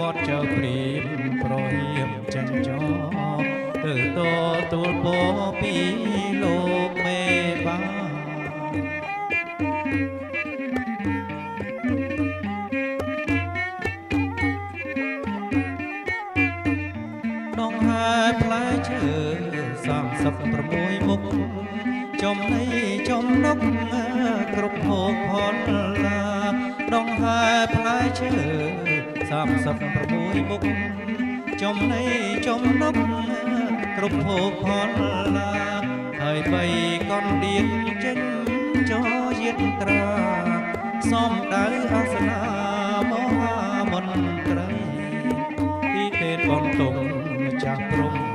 គាត់ចៅព្រាមប្រហៀមចិញ្ចោទៅតទួលពពីលោកមេបាដងហើយផ្លែឈើ36មុខចំណៃចំណុកគ្រប់ភោគផលឡាដងហើយផ្លែឈើ36មុខចំណៃចំណុកគ្រប់ភោគផលឡាហើយបីកនដៀនចេញចោយាត្រាសំដៅអាសនាមហាមន្ត្រីទីទេពបន្ទុំម្ចាស់ព្រំ